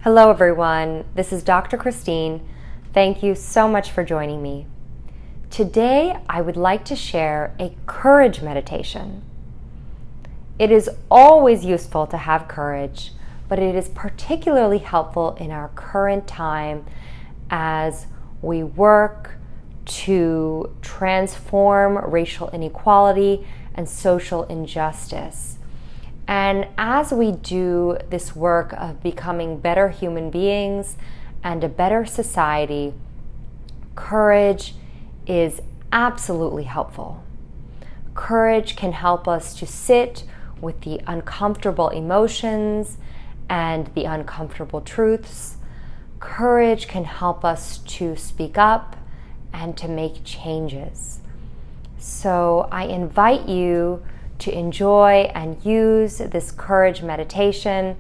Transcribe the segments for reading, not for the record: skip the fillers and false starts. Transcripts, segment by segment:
Hello everyone, this is Dr. Christine. Thank you so much for joining me. Today I would like to share a courage meditation. It is always useful to have courage, but it is particularly helpful in our current time as we work to transform racial inequality and social injustice. And as we do this work of becoming better human beings and a better society, courage is absolutely helpful. Courage can help us to sit with the uncomfortable emotions and the uncomfortable truths. Courage can help us to speak up and to make changes. So I invite you to enjoy and use this courage meditation,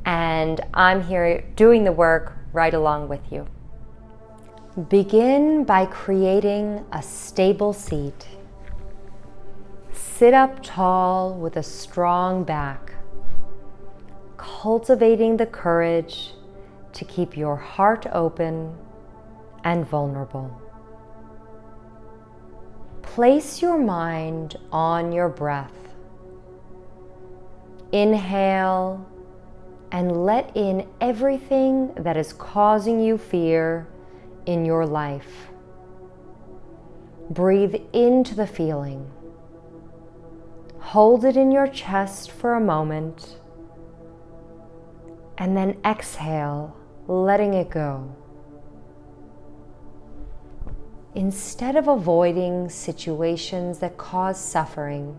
and I'm here doing the work right along with you. Begin by creating a stable seat. Sit up tall with a strong back, cultivating the courage to keep your heart open and vulnerable. Place your mind on your breath. Inhale and let in everything that is causing you fear in your life. Breathe into the feeling. Hold it in your chest for a moment, and then exhale, letting it go. Instead of avoiding situations that cause suffering,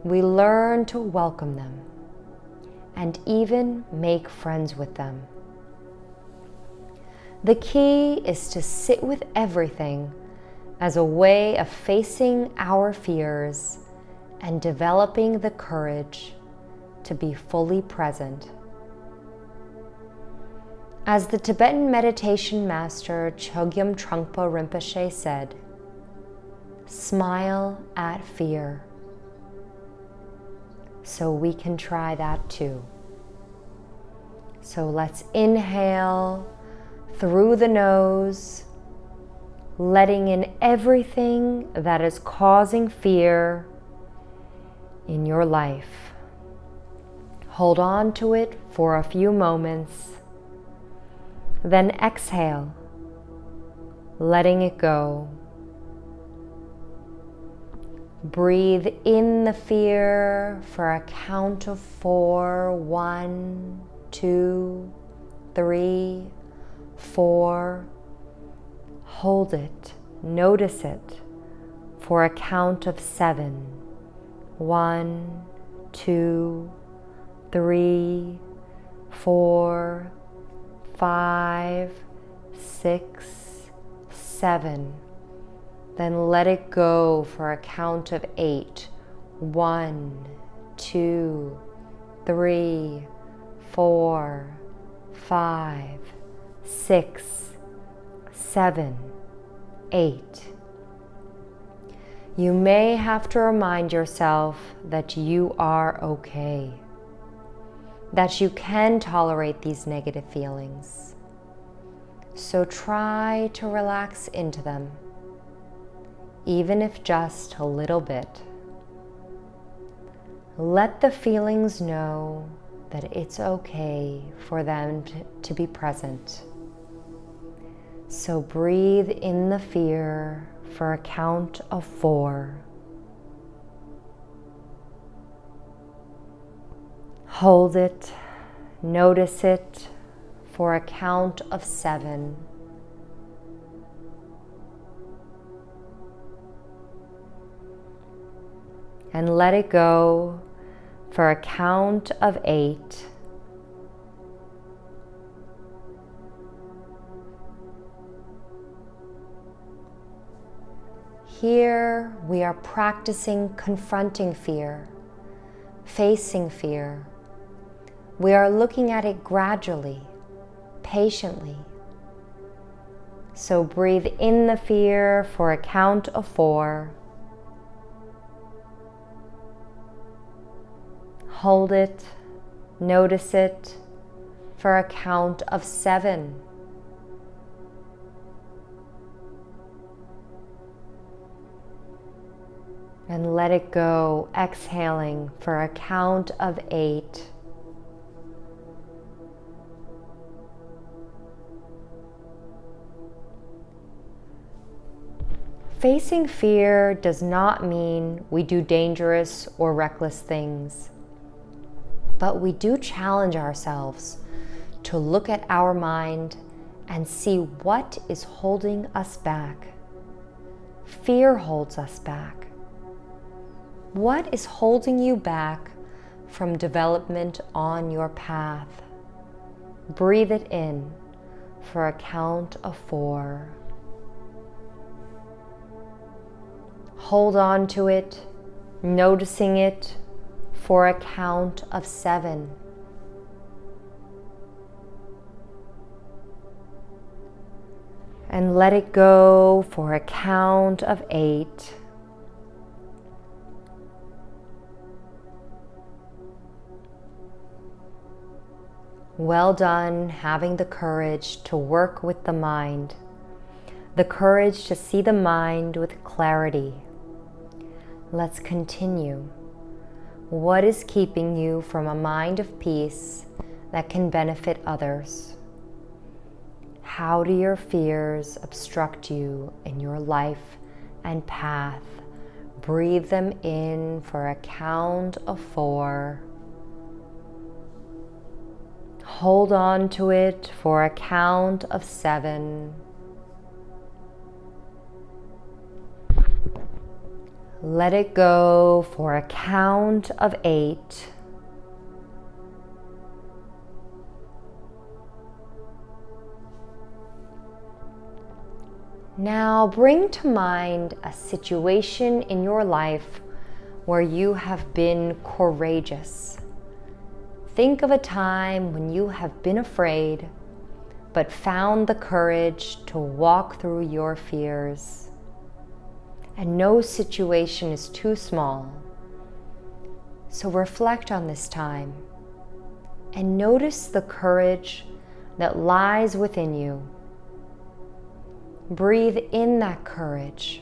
we learn to welcome them and even make friends with them. The key is to sit with everything as a way of facing our fears and developing the courage to be fully present. As the Tibetan meditation master Chogyam Trungpa Rinpoche said, smile at fear. So we can try that too. So let's inhale through the nose, letting in everything that is causing fear in your life. Hold on to it for a few moments. Then exhale, letting it go. Breathe in the fear for a count of 4. 1, 2, 3, 4. Hold it, notice it for a count of 7. 1, 2, 3, 4, 5, 6, 7. Then let it go for a count of 8. 1, 2, 3, 4, 5, 6, 7, 8. You may have to remind yourself that you are okay, that you can tolerate these negative feelings. So try to relax into them, even if just a little bit. Let the feelings know that it's okay for them to be present. So breathe in the fear for a count of 4. Hold it, notice it for a count of 7. And let it go for a count of 8. Here we are practicing confronting fear, facing fear. We are looking at it gradually, patiently. So breathe in the fear for a count of 4. Hold it, notice it for a count of 7. And let it go, exhaling for a count of 8. Facing fear does not mean we do dangerous or reckless things, but we do challenge ourselves to look at our mind and see what is holding us back. Fear holds us back. What is holding you back from development on your path? Breathe it in for a count of 4. Hold on to it, noticing it for a count of 7. And let it go for a count of 8. Well done having the courage to work with the mind, the courage to see the mind with clarity. Let's continue. What is keeping you from a mind of peace that can benefit others? How do your fears obstruct you in your life and path? Breathe them in for a count of 4. Hold on to it for a count of 7. Let it go for a count of 8. Now bring to mind a situation in your life where you have been courageous. Think of a time when you have been afraid, but found the courage to walk through your fears. And no situation is too small. So reflect on this time and notice the courage that lies within you. Breathe in that courage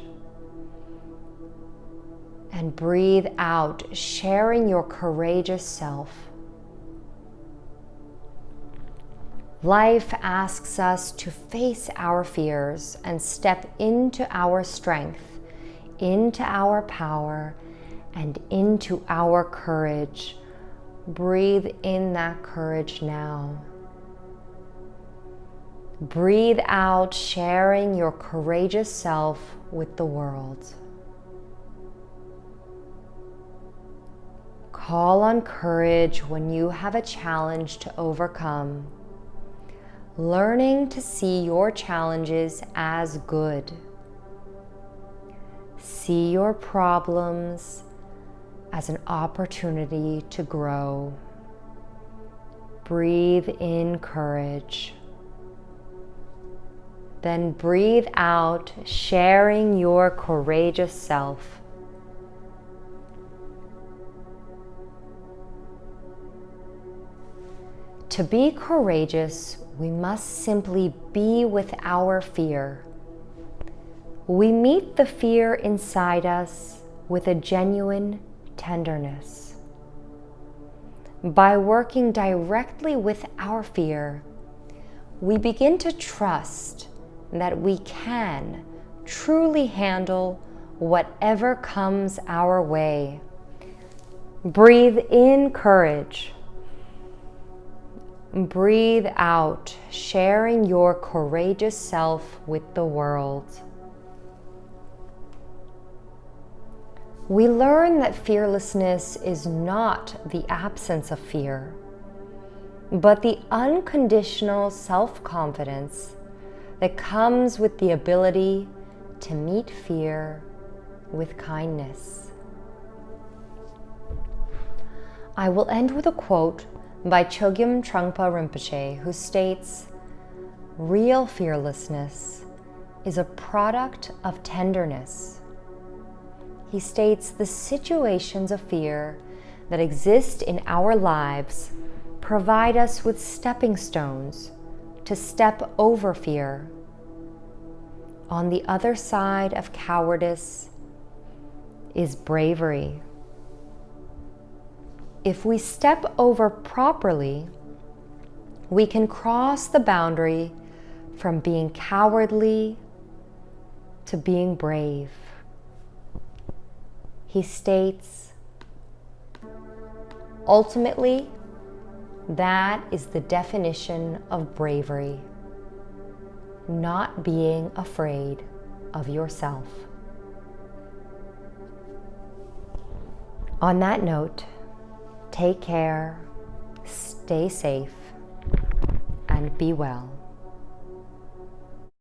and breathe out, sharing your courageous self. Life asks us to face our fears and step into our strength, into our power, and into our courage. Breathe in that courage now. Breathe out, sharing your courageous self with the world. Call on courage when you have a challenge to overcome. Learning to see your challenges as good. See your problems as an opportunity to grow. Breathe in courage. Then breathe out, sharing your courageous self. To be courageous, we must simply be with our fear. We meet the fear inside us with a genuine tenderness. By working directly with our fear, we begin to trust that we can truly handle whatever comes our way. Breathe in courage. Breathe out, sharing your courageous self with the world. We learn that fearlessness is not the absence of fear, but the unconditional self-confidence that comes with the ability to meet fear with kindness. I will end with a quote by Chogyam Trungpa Rinpoche, who states, "Real fearlessness is a product of tenderness." He states the situations of fear that exist in our lives provide us with stepping stones to step over fear. On the other side of cowardice is bravery. If we step over properly, we can cross the boundary from being cowardly to being brave. He states, ultimately, that is the definition of bravery, not being afraid of yourself. On that note, take care, stay safe, and be well.